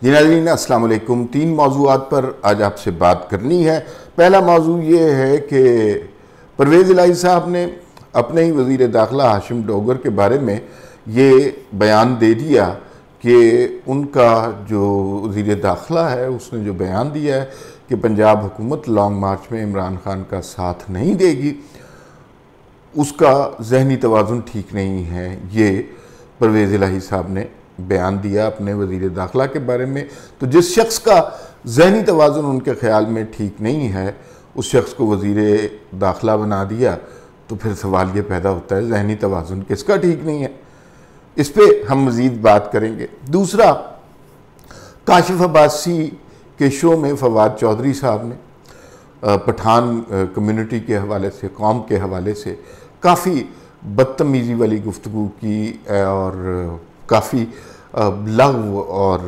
जी नाज़रीन, अस्सलाम वालेकुम। 3 मौज़ूआत पर आज आपसे बात करनी है। पहला मौजू ये है कि परवेज़ इलाही साहब ने अपने ही वज़ीर दाखिला हाशिम डोगर के बारे में ये बयान दे दिया कि उनका जो वज़ीर दाखिला है उसने जो बयान दिया है कि पंजाब हुकूमत लॉन्ग मार्च में इमरान खान का साथ नहीं देगी, उसका जहनी तवाज़ुन ठीक नहीं है। ये परवेज़ इलाही साहब ने बयान दिया अपने वज़ीर दाखिला के बारे में। तो जिस शख्स का जहनी तवाज़ुन उनके ख़्याल में ठीक नहीं है, उस शख्स को वज़ीर दाखिला बना दिया, तो फिर सवाल ये पैदा होता है जहनी तवाज़ुन किसका ठीक नहीं है। इस पर हम मज़ीद बात करेंगे। दूसरा, काशिफ अब्बासी के शो में फवाद चौधरी साहब ने पठान कम्युनिटी के हवाले से, कौम के हवाले से काफ़ी बदतमीज़ी वाली गुफ्तगू की और काफ़ी लग़्व और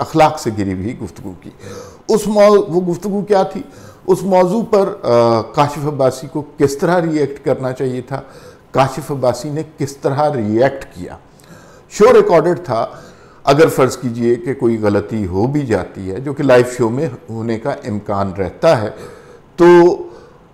अखलाक से गिरी हुई गुफ्तगू की। वो गुफ्तगू क्या थी? उस मौजू पर काशिफ अब्बासी को किस तरह रिएक्ट करना चाहिए था, काशिफ अब्बासी ने किस तरह रिएक्ट किया। शो रिकॉर्डेड था। अगर फ़र्ज़ कीजिए कि कोई गलती हो भी जाती है, जो कि लाइव शो में होने का इम्कान रहता है, तो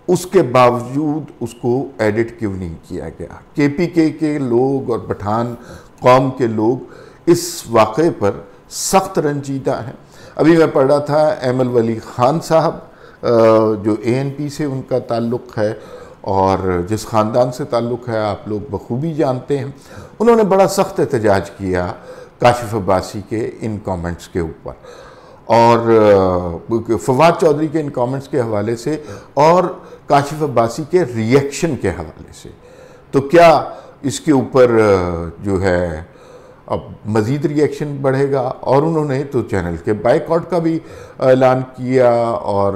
उसके बावजूद उसको एडिट क्यों नहीं किया गया। KPK के लोग और पठान कौम के लोग इस वाक़े पर सख्त रंजीदा हैं। अभी मैं पढ़ रहा था एमल वली ख़ान साहब, जो ANP से उनका ताल्लुक़ है और जिस ख़ानदान से ताल्लुक़ है आप लोग बखूबी जानते हैं, उन्होंने बड़ा सख्त एहतजाज किया काशिफ अब्बासी के इन कमेंट्स के ऊपर और फवाद चौधरी के इन कमेंट्स के हवाले से और काशिफ अब्बासी के रिएक्शन के हवाले से। तो क्या इसके ऊपर जो है अब मज़ीद रिएक्शन बढ़ेगा? और उन्होंने तो चैनल के बायकॉट का भी ऐलान किया और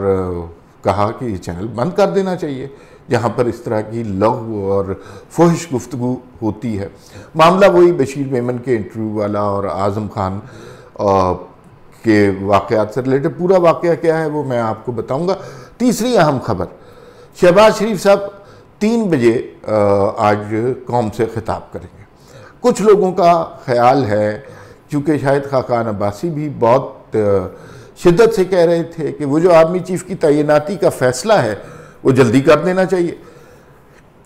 कहा कि ये चैनल बंद कर देना चाहिए जहाँ पर इस तरह की लग़्व और फहिश गुफ्तगू होती है। मामला वही बशीर मेमन के इंटरव्यू वाला और आज़म खान के वाक़यात से रिलेटेड। पूरा वाक़या क्या है वो मैं आपको बताऊँगा। तीसरी अहम खबर, शहबाज शरीफ साहब 3 बजे आज कौम से खिताब करेंगे। कुछ लोगों का ख्याल है, क्योंकि शायद खाकान अब्बासी भी बहुत शिद्दत से कह रहे थे कि वो जो आर्मी चीफ की तैनाती का फ़ैसला है वो जल्दी कर देना चाहिए,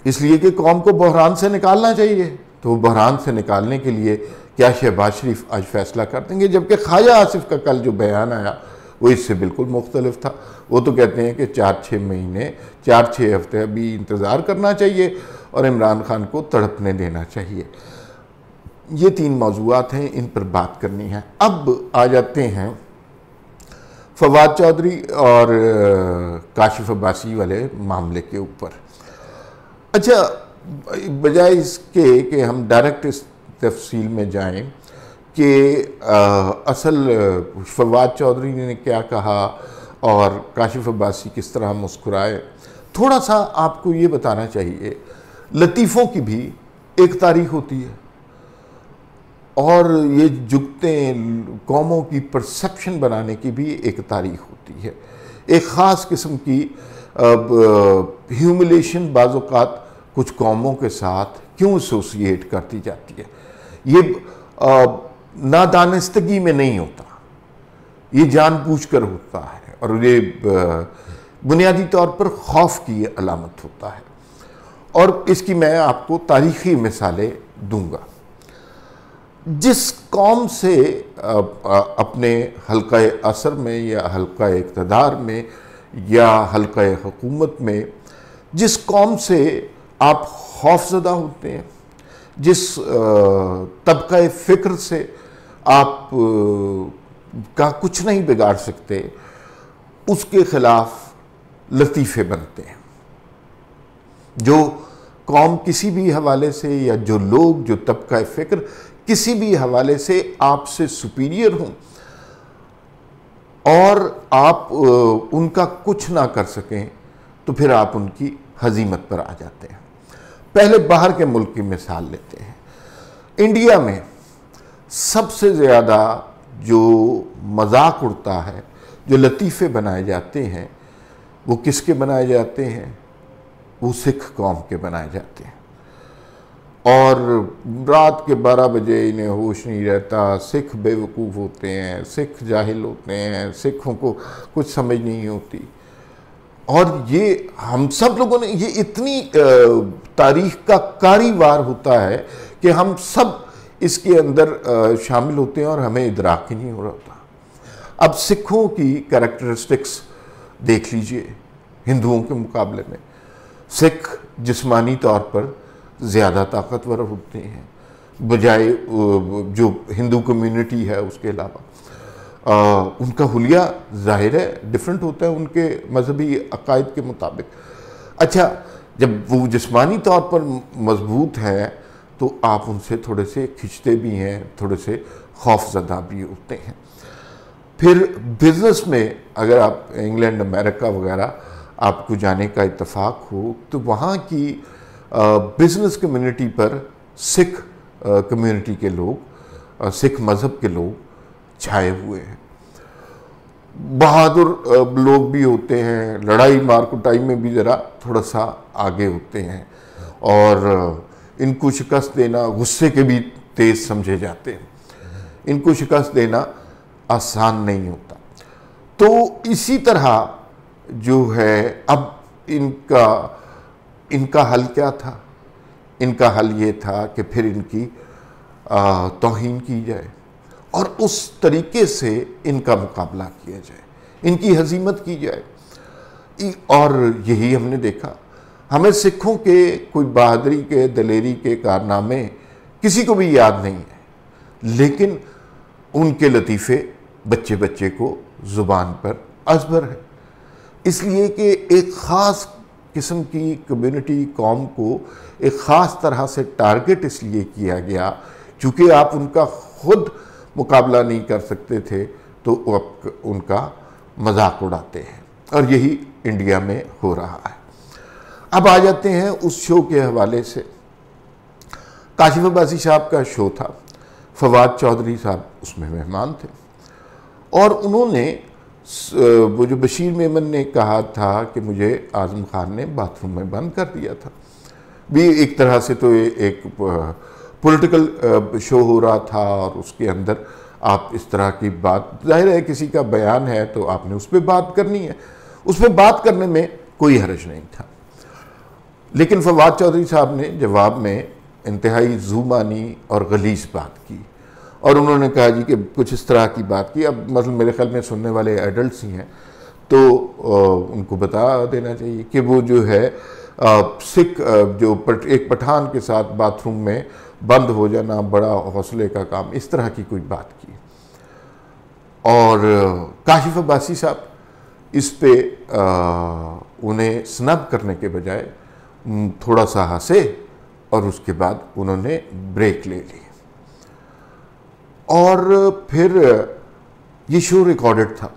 इसलिए कि कौम को बहरान से निकालना चाहिए। तो बहरान से निकालने के लिए क्या शहबाज शरीफ आज फ़ैसला कर देंगे? जबकि ख्वाजा आसिफ का कल जो बयान आया वो इससे बिल्कुल मुख्तलिफ था। वो तो कहते हैं कि 4-6 महीने, 4-6 हफ्ते अभी इंतज़ार करना चाहिए और इमरान खान को तड़पने देना चाहिए। ये 3 मौज़ूआत हैं, इन पर बात करनी है। अब आ जाते हैं फवाद चौधरी और काशिफ अब्बासी वाले मामले के ऊपर। अच्छा, बजाय इसके कि हम डायरेक्ट इस तफसील में जाएं कि असल फवाद चौधरी ने क्या कहा और काशिफ अब्बासी किस तरह मुस्कुराए, थोड़ा सा आपको ये बताना चाहिए। लतीफ़ों की भी एक तारीख होती है और ये जुगते कौमों की परसेप्शन बनाने की भी एक तारीख होती है। एक ख़ास किस्म की ह्यूमिलेशन बाज़-औक़ात कुछ कौमों के साथ क्यों एसोसिएट करती जाती है। ये नादानिस्तगी में नहीं होता, ये जानबूझकर होता है और ये बुनियादी तौर पर खौफ की अलामत होता है। और इसकी मैं आपको तारीख़ी मिसालें दूंगा। जिस कौम से अपने हल्का असर में या हल्का इक़्तिदार में या हल्का हुकूमत में जिस कौम से आप खौफज़दा होते हैं, जिस तबका फ़िक्र से आप का कुछ नहीं बिगाड़ सकते, उसके ख़िलाफ़ लतीफ़े बनते हैं। जो कौम किसी भी हवाले से या जो लोग, जो तबका फ़िक्र किसी भी हवाले से आपसे सुपीरियर हों और आप उनका कुछ ना कर सकें, तो फिर आप उनकी हज़ीमत पर आ जाते हैं। पहले बाहर के मुल्क की मिसाल लेते हैं। इंडिया में सबसे ज़्यादा जो मजाक उड़ता है, जो लतीफ़े बनाए जाते हैं, वो किसके बनाए जाते हैं? वो सिख कौम के बनाए जाते हैं। और रात के 12 बजे इन्हें होश नहीं रहता, सिख बेवकूफ़ होते हैं, सिख जाहिल होते हैं, सिखों को कुछ समझ नहीं होती। और ये हम सब लोगों ने, ये इतनी तारीख का कारीवार होता है कि हम सब इसके अंदर शामिल होते हैं और हमें इदराक ही नहीं हो रहा होता। अब सिखों की कैरेक्टरिस्टिक्स देख लीजिए हिंदुओं के मुकाबले में। सिख जिस्मानी तौर पर ज़्यादा ताकतवर होते हैं बजाय जो हिंदू कम्युनिटी है उसके अलावा। उनका हुलिया ज़ाहिर है डिफरेंट होता है उनके मजहबी अकायद के मुताबिक। अच्छा, जब वो जिस्मानी तौर पर मजबूत हैं तो आप उनसे थोड़े से खिंचते भी हैं, थोड़े से खौफजदा भी होते हैं। फिर बिज़नेस में अगर आप इंग्लैंड, अमेरिका वगैरह आपको जाने का इत्तेफाक हो तो वहाँ की बिज़नेस कम्युनिटी पर सिख कम्युनिटी के लोग, सिख मज़हब के लोग छाए हुए हैं। बहादुर लोग भी होते हैं, लड़ाई मार कुटाई में भी ज़रा थोड़ा सा आगे होते हैं और इनको शिकस्त देना, गुस्से के भी तेज़ समझे जाते हैं, इनको शिकस्त देना आसान नहीं होता। तो इसी तरह जो है अब इनका हल क्या था? इनका हल ये था कि फिर इनकी तौहीन की जाए और उस तरीके से इनका मुकाबला किया जाए, इनकी हजीमत की जाए। और यही हमने देखा। हमें सिखों के कोई बहादुरी के, दलेरी के कारनामे किसी को भी याद नहीं है, लेकिन उनके लतीफ़े बच्चे बच्चे को ज़ुबान पर अज़बर है। इसलिए कि एक ख़ास किस्म की कम्युनिटी, कौम को एक ख़ास तरह से टारगेट इसलिए किया गया क्योंकि आप उनका खुद मुकाबला नहीं कर सकते थे तो आप उनका मजाक उड़ाते हैं, और यही इंडिया में हो रहा है। अब आ जाते हैं उस शो के हवाले से। काशिफ अब्बासी साहब का शो था, फवाद चौधरी साहब उसमें मेहमान थे और उन्होंने वो जो बशीर मेमन ने कहा था कि मुझे आज़म खान ने बाथरूम में बंद कर दिया था, भी एक तरह से तो एक पॉलिटिकल शो हो रहा था और उसके अंदर आप इस तरह की बात, जाहिर है किसी का बयान है तो आपने उस पर बात करनी है, उस पर बात करने में कोई हर्ज नहीं था। लेकिन फवाद चौधरी साहब ने जवाब में इंतहाई ज़ुबानी और गलीज़ बात की और उन्होंने कहा जी कि कुछ इस तरह की बात की। अब मतलब मेरे ख्याल में सुनने वाले एडल्ट्स ही हैं तो उनको बता देना चाहिए कि वो जो है सिख जो एक पठान के साथ बाथरूम में बंद हो जाना बड़ा हौसले का काम, इस तरह की कोई बात की। और काशिफ अब्बासी साहब इस पे उन्हें स्नब करने के बजाय थोड़ा सा हंसे और उसके बाद उन्होंने ब्रेक ले ली। और फिर ये शो रिकॉर्डेड था,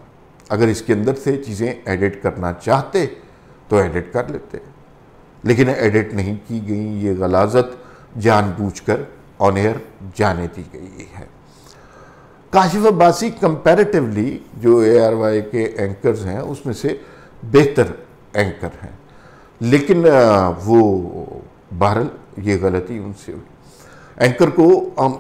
अगर इसके अंदर से चीज़ें एडिट करना चाहते तो एडिट कर लेते, लेकिन एडिट नहीं की गई। ये गलाजत जानबूझकर ऑन एयर जाने दी गई है। काशिफ अब्बासी कंपैरेटिवली जो ARY के एंकर्स हैं उसमें से बेहतर एंकर हैं, लेकिन वो बहरहाल ये गलती उनसे हुई। एंकर को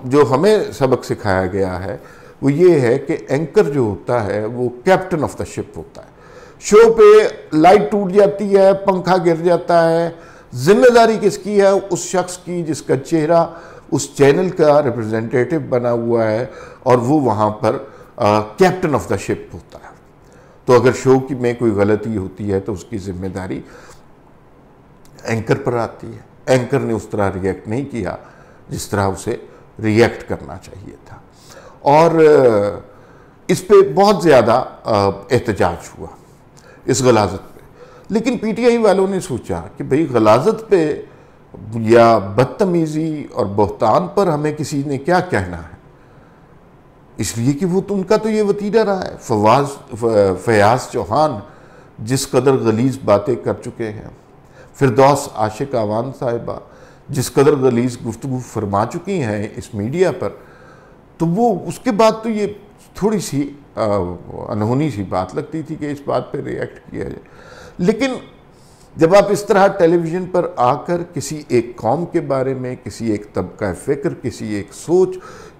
जो हमें सबक सिखाया गया है वो ये है कि एंकर जो होता है वो कैप्टन ऑफ द शिप होता है। शो पे लाइट टूट जाती है, पंखा गिर जाता है, जिम्मेदारी किसकी है? उस शख्स की जिसका चेहरा उस चैनल का रिप्रेजेंटेटिव बना हुआ है और वो वहाँ पर कैप्टन ऑफ द शिप होता है। तो अगर शो की में कोई गलती होती है तो उसकी जिम्मेदारी एंकर पर आती है। एंकर ने उस तरह रिएक्ट नहीं किया जिस तरह उसे रिएक्ट करना चाहिए था और इस पे बहुत ज़्यादा एहतजाज हुआ इस गलाजत पे। लेकिन PTI वालों ने सोचा कि भाई गलाजत पे या बदतमीज़ी और बहतान पर हमें किसी ने क्या कहना है, इसलिए कि वो तो उनका तो ये वतीरा रहा है। फयाज चौहान जिस कदर गलीज़ बातें कर चुके हैं, फिरदौस आशिक आवान साहिबा जिस कदर गलीज़ गुफ्तगू फरमा चुकी हैं इस मीडिया पर, तो वो उसके बाद तो ये थोड़ी सी अनहोनी सी बात लगती थी कि इस बात पे रिएक्ट किया जाए। लेकिन जब आप इस तरह टेलीविज़न पर आकर किसी एक कौम के बारे में, किसी एक तबका फ़िक्र, किसी एक सोच,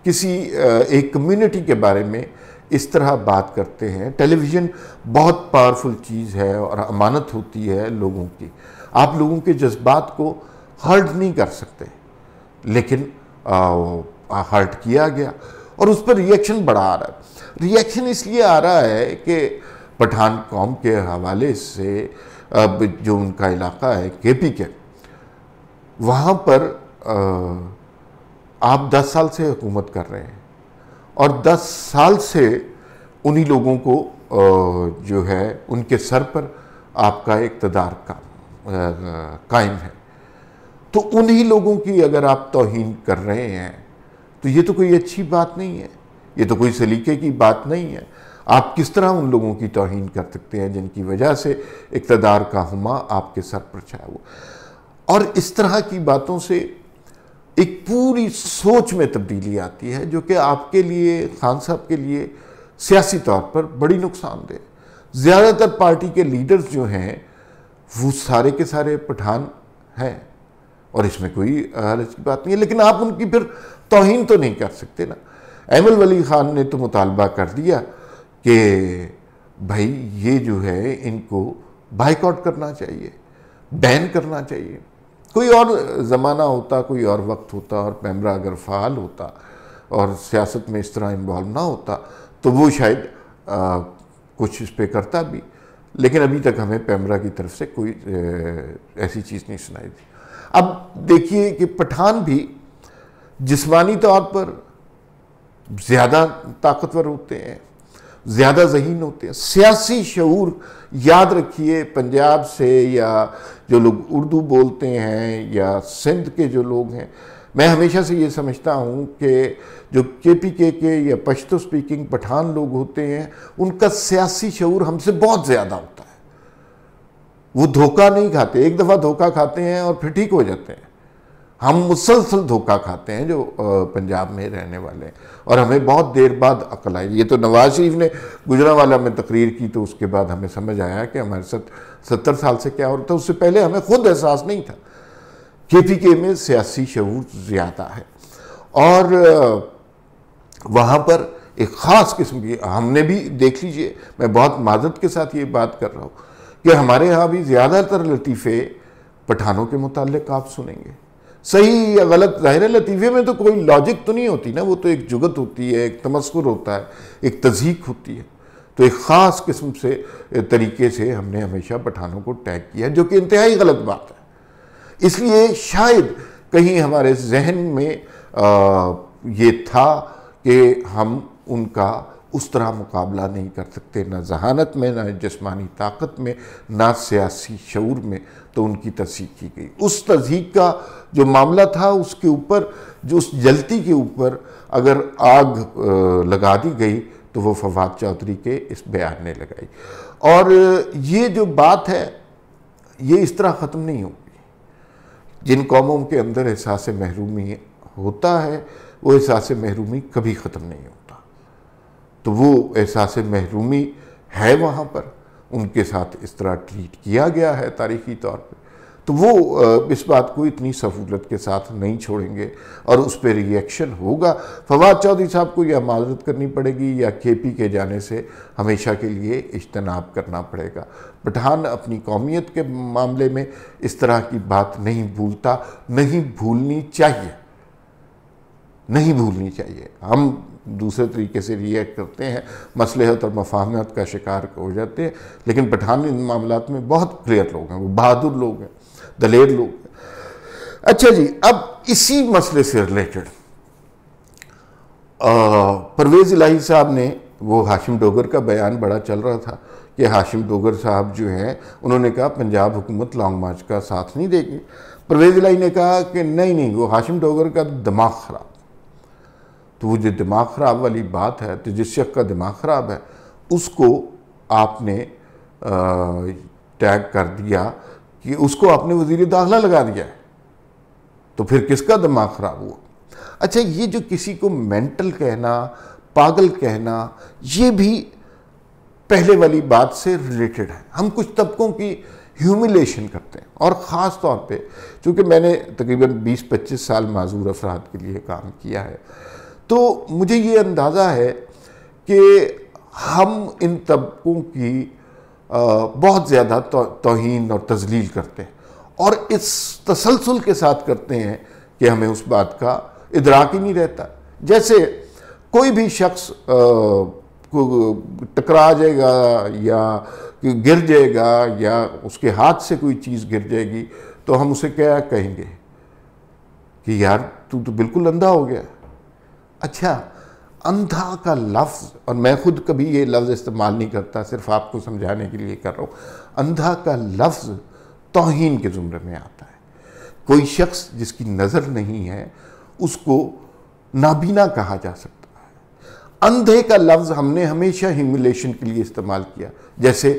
किसी एक कम्युनिटी के बारे में इस तरह बात करते हैं, टेलीविज़न बहुत पावरफुल चीज़ है और अमानत होती है लोगों की। आप लोगों के जज्बात को हर्ट नहीं कर सकते, लेकिन हर्ट किया गया और उस पर रिएक्शन बड़ा आ रहा है। रिएक्शन इसलिए आ रहा है कि पठान कौम के हवाले से अब जो उनका इलाका है केपी के, वहाँ पर आप 10 साल से हुकूमत कर रहे हैं और 10 साल से उन्हीं लोगों को जो है उनके सर पर आपका इक़्तिदार कायम है। तो उन्हीं लोगों की अगर आप तौहीन कर रहे हैं तो ये तो कोई अच्छी बात नहीं है, ये तो कोई सलीके की बात नहीं है। आप किस तरह उन लोगों की तौहीन कर सकते हैं जिनकी वजह से इक़्तिदार का हुमा आपके सर पर छाया हुआ। और इस तरह की बातों से एक पूरी सोच में तब्दीली आती है जो कि आपके लिए, खान साहब के लिए सियासी तौर पर बड़ी नुकसानदेह। ज़्यादातर पार्टी के लीडर्स जो हैं वो सारे के सारे पठान हैं और इसमें कोई हर्ज की बात नहीं है, लेकिन आप उनकी फिर तौहीन तो नहीं कर सकते ना। अहमद वली खान ने तो मुतालबा कर दिया कि भाई ये जो है इनको बाइकआउट करना चाहिए, बैन करना चाहिए। कोई और ज़माना होता, कोई और वक्त होता और पैमरा अगर फ़ाल होता और सियासत में इस तरह इन्वॉल्व ना होता तो वो शायद कुछ इस पे करता भी, लेकिन अभी तक हमें पैमरा की तरफ से कोई ऐसी चीज़ नहीं सुनाई दी। अब देखिए कि पठान भी जिस्मानी तौर पर ज़्यादा ताकतवर होते हैं, ज़्यादा ज़हीन होते हैं। सियासी शऊर, याद रखिए, पंजाब से या जो लोग उर्दू बोलते हैं या सिंध के जो लोग हैं, मैं हमेशा से ये समझता हूँ कि जो KPK या पश्तो स्पीकिंग पठान लोग होते हैं उनका सियासी शऊर हमसे बहुत ज़्यादा होता है। वो धोखा नहीं खाते, एक दफ़ा धोखा खाते हैं और फिर ठीक हो जाते हैं। हम मुसलसल धोखा खाते हैं जो पंजाब में रहने वाले हैं और हमें बहुत देर बाद अकल आई। ये तो नवाज शरीफ ने गुजरांवाला में तकरीर की तो उसके बाद हमें समझ आया कि हमारे साथ 70 साल से क्या हो रहा था। उससे पहले हमें खुद एहसास नहीं था। KPK में सियासी शऊर ज़्यादा है और वहाँ पर एक ख़ास किस्म की, हमने भी देख लीजिए, मैं बहुत मादत के साथ ये बात कर रहा हूँ कि हमारे यहाँ भी ज़्यादातर लतीफ़े पठानों के मुताल्लिक़ आप सुनेंगे। सही या गलत, ज़ाहिर है लतीफ़े में तो कोई लॉजिक तो नहीं होती ना, वो तो एक जुगत होती है, एक तमस्कुर होता है, एक तज़हीक होती है। तो एक ख़ास किस्म से तरीके से हमने हमेशा पठानों को टैग किया, जो कि इंतहाई गलत बात है। इसलिए शायद कहीं हमारे जहन में ये था कि हम उनका उस तरह मुकाबला नहीं कर सकते, ना जहानत में, ना जिस्मानी ताकत में, ना सियासी शऊर में, तो उनकी तस्दीक की गई। उस तस्दीक का जो मामला था उसके ऊपर, जो उस जलती के ऊपर अगर आग लगा दी गई तो वो फवाद चौधरी के इस बयान ने लगाई। और ये जो बात है ये इस तरह ख़त्म नहीं होगी। जिन कौमों के अंदर एहसास महरूमी होता है वो एहसास महरूमी कभी ख़त्म नहीं होता। तो वो एहसास महरूमी है वहाँ पर, उनके साथ इस तरह ट्रीट किया गया है तारीख़ी तौर पर, तो वो इस बात को इतनी सहूलत के साथ नहीं छोड़ेंगे और उस पर रिएक्शन होगा। फवाद चौधरी साहब को यह माजरत करनी पड़ेगी या KP के जाने से हमेशा के लिए इज्तनाब करना पड़ेगा। पठान अपनी कौमियत के मामले में इस तरह की बात नहीं भूलता, नहीं भूलनी चाहिए, नहीं भूलनी चाहिए। हम दूसरे तरीके से रिएक्ट करते हैं, मसलहत और मफाहमत का शिकार हो जाते हैं, लेकिन पठान इन मामलात में बहुत क्लियर लोग हैं, वो बहादुर लोग हैं, दलेर लोग हैं। अच्छा जी, अब इसी मसले से रिलेटेड परवेज़ इलाही साहब ने, वो हाशिम डोगर का बयान बड़ा चल रहा था कि हाशिम डोगर साहब जो हैं उन्होंने कहा पंजाब हुकूमत लॉन्ग मार्च का साथ नहीं देगी। परवेज़ इलाही ने कहा कि नहीं, वो हाशिम डोगर का दिमाग ख़राब। तो वो जो दिमाग ख़राब वाली बात है, तो जिस शख्स का दिमाग ख़राब है उसको आपने टैग कर दिया कि उसको आपने वज़ीर दाखिला लगा दिया है, तो फिर किसका दिमाग ख़राब हुआ? अच्छा, ये जो किसी को मेंटल कहना, पागल कहना, ये भी पहले वाली बात से रिलेटेड है। हम कुछ तबकों की ह्यूमिलेशन करते हैं। और ख़ास तौर पे चूँकि मैंने तकरीबन 20-25 साल माजूर अफराद के लिए काम किया है, तो मुझे ये अंदाज़ा है कि हम इन तबकों की बहुत ज़्यादा तौहीन और तजलील करते हैं, और इस तसलसल के साथ करते हैं कि हमें उस बात का इदराक ही नहीं रहता। जैसे कोई भी शख्स टकरा जाएगा या गिर जाएगा या उसके हाथ से कोई चीज़ गिर जाएगी तो हम उसे क्या कहेंगे कि यार तू तो बिल्कुल अंधा हो गया। अच्छा, अंधा का लफ्ज़, और मैं खुद कभी ये लफ्ज़ इस्तेमाल नहीं करता, सिर्फ आपको समझाने के लिए कर रहा हूँ, अंधा का लफ्ज़ तौहीन के ज़ुमरे में आता है। कोई शख्स जिसकी नज़र नहीं है उसको नाबीना कहा जा सकता है। अंधे का लफ्ज़ हमने हमेशा ह्यूमिलेशन के लिए इस्तेमाल किया, जैसे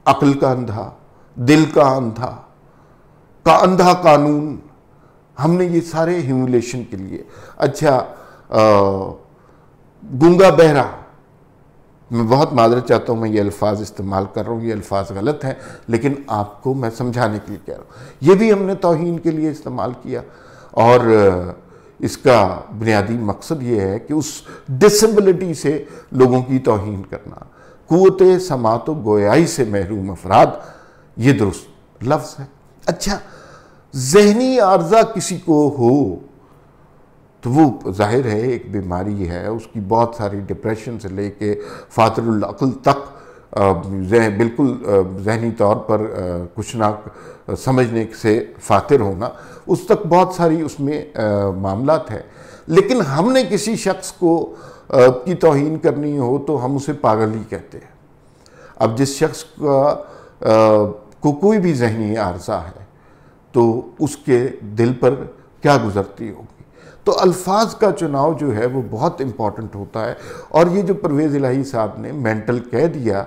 अक्ल का अंधा, दिल का अंधा, का अंधा कानून, हमने ये सारे ह्यूमिलेशन के लिए। अच्छा, गूंगा बहरा, मैं बहुत मादरत चाहता हूँ, मैं ये अल्फाज इस्तेमाल कर रहा हूँ, ये अल्फाज गलत हैं, लेकिन आपको मैं समझाने के लिए कह रहा हूँ। ये भी हमने तौहीन के लिए इस्तेमाल किया, और इसका बुनियादी मकसद ये है कि उस डिसेबिलिटी से लोगों की तौहीन करना, कुव्वते समात व गोयाई से महरूम अफराद, ये दुरुस्त लफ्ज़ है। अच्छा, ज़हनी आर्जा किसी को हो तो वो जाहिर है एक बीमारी है, उसकी बहुत सारी डिप्रेशन से लेके फातरुल अक्ल तक बिल्कुल ज़हनी तौर पर कुछ ना समझने से फातिर होना, उस तक बहुत सारी उसमें मामलात है। लेकिन हमने किसी शख्स को की तौहीन करनी हो तो हम उसे पागल ही कहते हैं। अब जिस शख्स को कोई भी ज़हनी आर्जा है तो उसके दिल पर क्या गुजरती होगी। तो अल्फाज का चुनाव जो है वो बहुत इम्पॉर्टेंट होता है। और ये जो परवेज़ इलाही साहब ने मेंटल कह दिया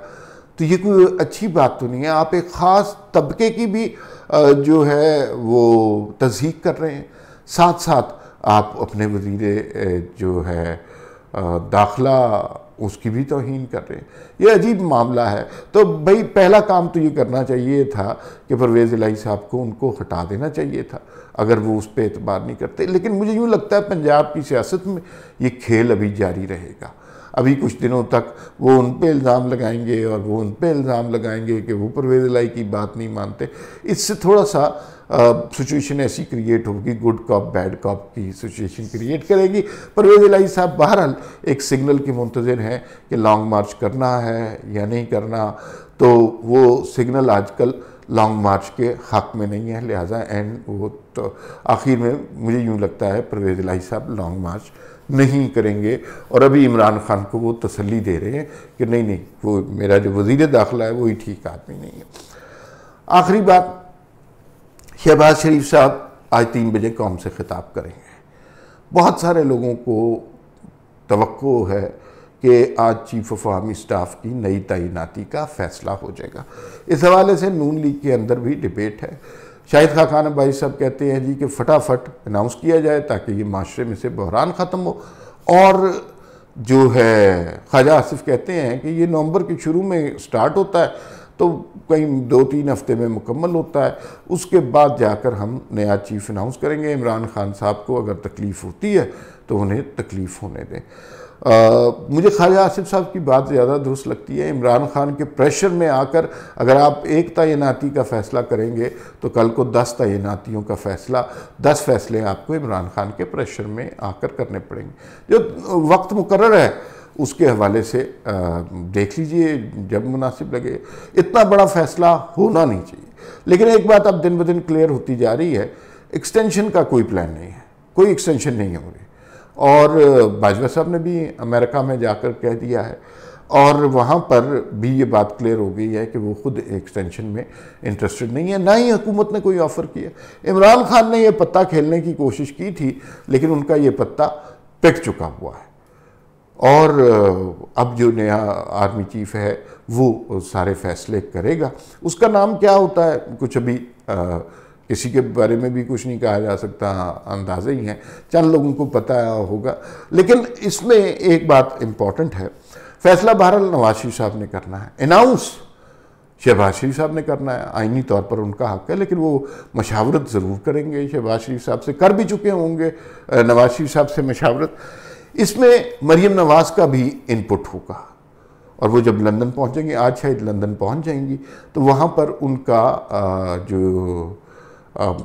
तो ये कोई अच्छी बात तो नहीं है। आप एक ख़ास तबके की भी जो है वो तज़हीक कर रहे हैं, साथ साथ आप अपने वज़ीर जो है दाखिला उसकी भी तौहीन कर रहे हैं। ये अजीब मामला है। तो भाई पहला काम तो ये करना चाहिए था कि परवेज़ इलाही साहब को उनको हटा देना चाहिए था, अगर वो उस पर एतबार नहीं करते। लेकिन मुझे यूँ लगता है पंजाब की सियासत में ये खेल अभी जारी रहेगा। अभी कुछ दिनों तक वो उन पे इल्ज़ाम लगाएंगे और वो उन पे इल्ज़ाम लगाएंगे कि वो परवेज़ इलाही की बात नहीं मानते। इससे थोड़ा सा सिचुएशन ऐसी क्रिएट होगी, गुड कॉप बैड कॉप की सिचुएशन क्रिएट करेगी। परवेज़ इलाही साहब बहरहाल एक सिग्नल के मुंतज़िर हैं कि लॉन्ग मार्च करना है या नहीं करना, तो वो सिग्नल आजकल लॉन्ग मार्च के हक़ में नहीं है, लिहाजा एंड वो तो आखिर में मुझे यूँ लगता है परवेज़ इलाही साहब लॉन्ग मार्च नहीं करेंगे। और अभी इमरान खान को वो तसल्ली दे रहे हैं कि नहीं नहीं, वो मेरा जो वज़ीर दाखिला है वही ठीक आदमी नहीं है। आखिरी बात, शहबाज शरीफ साहब आज 3 बजे कौम से खिताब करेंगे। बहुत सारे लोगों को तवक्को है कि आज चीफ ऑफ आर्मी स्टाफ की नई तैनाती का फ़ैसला हो जाएगा। इस हवाले से नून लीग के अंदर भी डिबेट है। शाहिद खान अब्बासी साहब कहते हैं जी कि फटाफट अनाउंस किया जाए ताकि ये माशरे में से बहरान ख़त्म हो। और जो है ख्वाजा आसिफ कहते हैं कि ये नवंबर के शुरू में स्टार्ट होता है तो कहीं 2-3 हफ्ते में मुकम्मल होता है, उसके बाद जाकर हम नया चीफ अनाउंस करेंगे। इमरान खान साहब को अगर तकलीफ़ होती है तो उन्हें तकलीफ़ होने दें। मुझे ख्वाजा आसिफ साहब की बात ज़्यादा दुरुस्त लगती है। इमरान खान के प्रेशर में आकर अगर आप एक तैनाती का फ़ैसला करेंगे तो कल को 10 तैनातियों का फ़ैसला, 10 फ़ैसले आपको इमरान खान के प्रेशर में आकर करने पड़ेंगे। जो वक्त मुकर्रर है उसके हवाले से देख लीजिए जब मुनासिब लगे। इतना बड़ा फ़ैसला होना नहीं चाहिए। लेकिन एक बात अब दिन ब दिन क्लियर होती जा रही है, एक्सटेंशन का कोई प्लान नहीं है, कोई एक्सटेंशन नहीं हो रही। और बाजवा साहब ने भी अमेरिका में जाकर कह दिया है और वहाँ पर भी ये बात क्लियर हो गई है कि वो खुद एक्सटेंशन में इंटरेस्टेड नहीं है, ना ही हुकूमत ने कोई ऑफ़र किया। इमरान खान ने ये पत्ता खेलने की कोशिश की थी लेकिन उनका ये पत्ता पिट चुका हुआ है। और अब जो नया आर्मी चीफ है वो सारे फैसले करेगा। उसका नाम क्या होता है कुछ अभी किसी के बारे में भी कुछ नहीं कहा जा सकता, अंदाज़े ही हैं, चंद लोगों को पता होगा। लेकिन इसमें एक बात इम्पॉर्टेंट है, फैसला बहरहाल नवाज शरीफ साहब ने करना है। अनाउंस शहबाज शरीफ साहब ने करना है, आइनी तौर पर उनका हक है, लेकिन वो मशावरत ज़रूर करेंगे शहबाज शरीफ साहब से, कर भी चुके होंगे नवाज शरीफ साहब से मशावरत। इसमें मरीम नवाज का भी इनपुट होगा, और वो जब लंदन पहुंचेंगे, आज शायद लंदन पहुंच जाएंगी, तो वहाँ पर उनका जो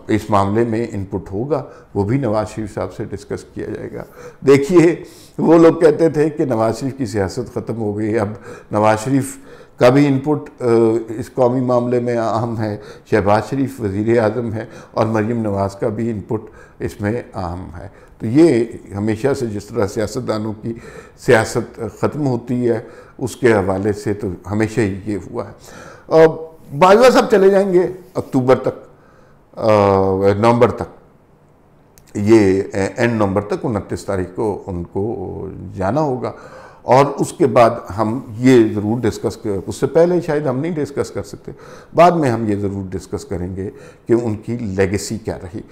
इस मामले में इनपुट होगा वो भी नवाज शरीफ साहब से डिस्कस किया जाएगा। देखिए, वो लोग कहते थे कि नवाज शरीफ की सियासत ख़त्म हो गई, अब नवाज शरीफ का भी इनपुट इस कौमी मामले में अहम है, शहबाज शरीफ वज़ीर आज़म है, और मरीम नवाज़ का भी इनपुट इसमें अहम है। तो ये हमेशा से जिस तरह सियासतदानों की सियासत ख़त्म होती है उसके हवाले से तो हमेशा ही ये हुआ है। बाजवा साहब चले जाएंगे अक्टूबर तक, नवंबर तक, ये एंड नवंबर तक, 29 तारीख को उनको जाना होगा, और उसके बाद हम ये ज़रूर डिस्कस कर, उससे पहले शायद हम नहीं डिस्कस कर सकते, बाद में हम ये ज़रूर डिस्कस करेंगे कि उनकी लेगेसी क्या रही।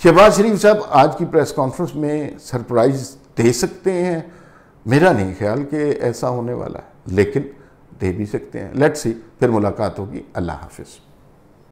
शहबाज शरीफ साहब आज की प्रेस कॉन्फ्रेंस में सरप्राइज़ दे सकते हैं, मेरा नहीं ख्याल कि ऐसा होने वाला है, लेकिन दे भी सकते हैं। Let's see. फिर मुलाकात होगी। अल्लाह हाफिज़।